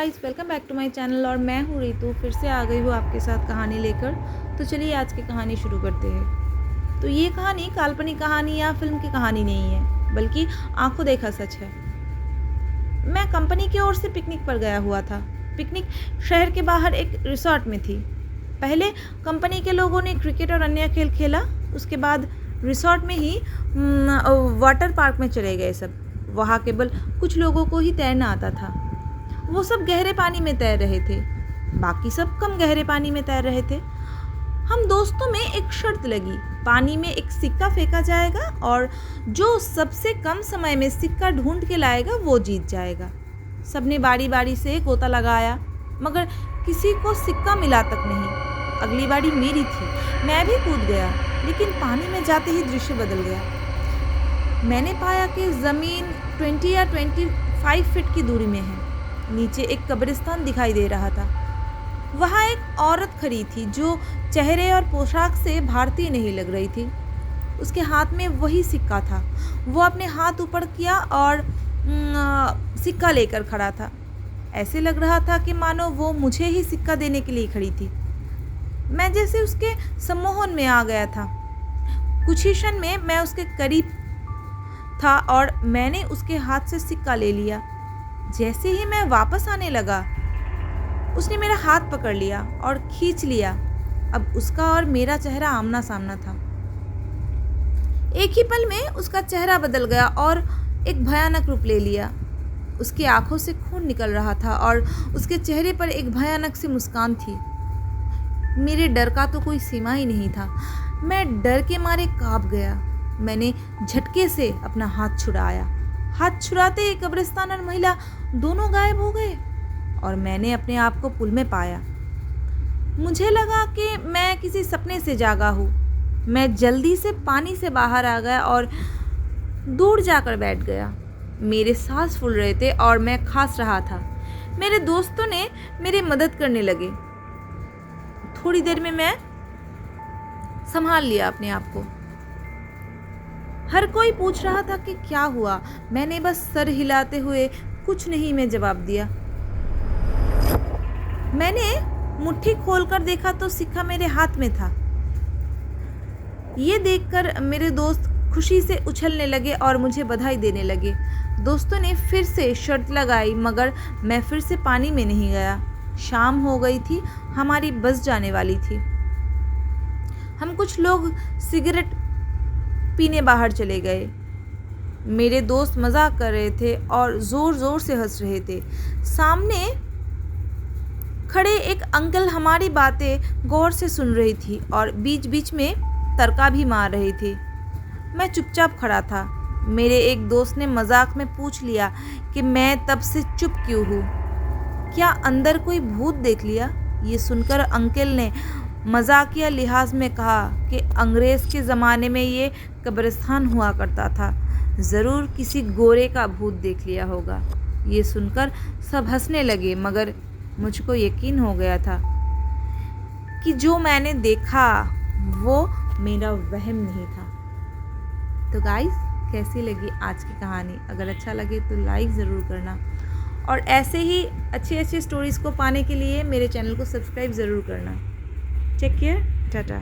Guys, welcome back to my channel. और मैं हूँ रितु, फिर से आ गई हूँ आपके साथ कहानी लेकर। तो चलिए आज की कहानी शुरू करते हैं। तो ये कहानी काल्पनिक कहानी या फिल्म की कहानी नहीं है, बल्कि आंखों देखा सच है। मैं कंपनी की ओर से पिकनिक पर गया हुआ था। पिकनिक शहर के बाहर एक रिसोर्ट में थी। पहले कंपनी के लोगों ने क्रिकेट और अन्य खेल खेला। उसके बाद रिसोर्ट में ही वाटर पार्क में चले गए सब। वहाँ केवल कुछ लोगों को ही तैरना आता था। वो सब गहरे पानी में तैर रहे थे, बाकी सब कम गहरे पानी में तैर रहे थे। हम दोस्तों में एक शर्त लगी, पानी में एक सिक्का फेंका जाएगा और जो सबसे कम समय में सिक्का ढूंढ के लाएगा वो जीत जाएगा। सबने बारी बारी से गोता लगाया, मगर किसी को सिक्का मिला तक नहीं। अगली बारी मेरी थी। मैं भी कूद गया, लेकिन पानी में जाते ही दृश्य बदल गया। मैंने पाया कि ज़मीन 20 या 25 फीट की दूरी में है। नीचे एक कब्रिस्तान दिखाई दे रहा था। वहाँ एक औरत खड़ी थी जो चेहरे और पोशाक से भारतीय नहीं लग रही थी। उसके हाथ में वही सिक्का था। वो अपने हाथ ऊपर किया और सिक्का लेकर खड़ा था। ऐसे लग रहा था कि मानो वो मुझे ही सिक्का देने के लिए खड़ी थी। मैं जैसे उसके सम्मोहन में आ गया था। कुछ ही क्षण में मैं उसके करीब था और मैंने उसके हाथ से सिक्का ले लिया। जैसे ही मैं वापस आने लगा, उसने मेरा हाथ पकड़ लिया और खींच लिया। अब उसका और मेरा चेहरा आमना सामना था। एक ही पल में उसका चेहरा बदल गया और एक भयानक रूप ले लिया। उसकी आंखों से खून निकल रहा था और उसके चेहरे पर एक भयानक सी मुस्कान थी। मेरे डर का तो कोई सीमा ही नहीं था। मैं डर के मारे कांप गया। मैंने झटके से अपना हाथ छुड़ाया। हाथ छुड़ाते ही कब्रिस्तान और महिला दोनों गायब हो गए और मैंने अपने आप को पुल में पाया। मुझे लगा कि मैं किसी सपने से जागा हूँ। मैं जल्दी से पानी से बाहर आ गया और दूर जाकर बैठ गया। मेरे सांस फूल रहे थे और मैं खांस रहा था। मेरे दोस्तों ने मेरी मदद करने लगे। थोड़ी देर में मैं संभाल लिया अपने आप को। हर कोई पूछ रहा था कि क्या हुआ। मैंने बस सर हिलाते हुए कुछ नहीं में जवाब दिया। मैंने मुट्ठी खोलकर देखा तो सिक्का मेरे हाथ में था। ये देखकर मेरे दोस्त खुशी से उछलने लगे और मुझे बधाई देने लगे। दोस्तों ने फिर से शर्त लगाई, मगर मैं फिर से पानी में नहीं गया। शाम हो गई थी, हमारी बस जाने वाली थी। हम कुछ लोग सिगरेट पीने बाहर चले गए। मेरे दोस्त मजाक कर रहे थे और जोर जोर से हंस रहे थे। सामने खड़े एक अंकल हमारी बातें गौर से सुन रही थी और बीच बीच में तर्का भी मार रही थी। मैं चुपचाप खड़ा था। मेरे एक दोस्त ने मजाक में पूछ लिया कि मैं तब से चुप क्यों हूँ। क्या अंदर कोई भूत देख लिया? ये सुनकर अंकल ने मजाकिया लिहाज में कहा कि अंग्रेज़ के ज़माने में ये कब्रिस्तान हुआ करता था। ज़रूर किसी गोरे का भूत देख लिया होगा। ये सुनकर सब हंसने लगे, मगर मुझको यकीन हो गया था कि जो मैंने देखा वो मेरा वहम नहीं था। तो गाइस, कैसी लगी आज की कहानी? अगर अच्छा लगे तो लाइक ज़रूर करना और ऐसे ही अच्छे अच्छे स्टोरीज़ को पाने के लिए मेरे चैनल को सब्सक्राइब ज़रूर करना। Take care, Tata.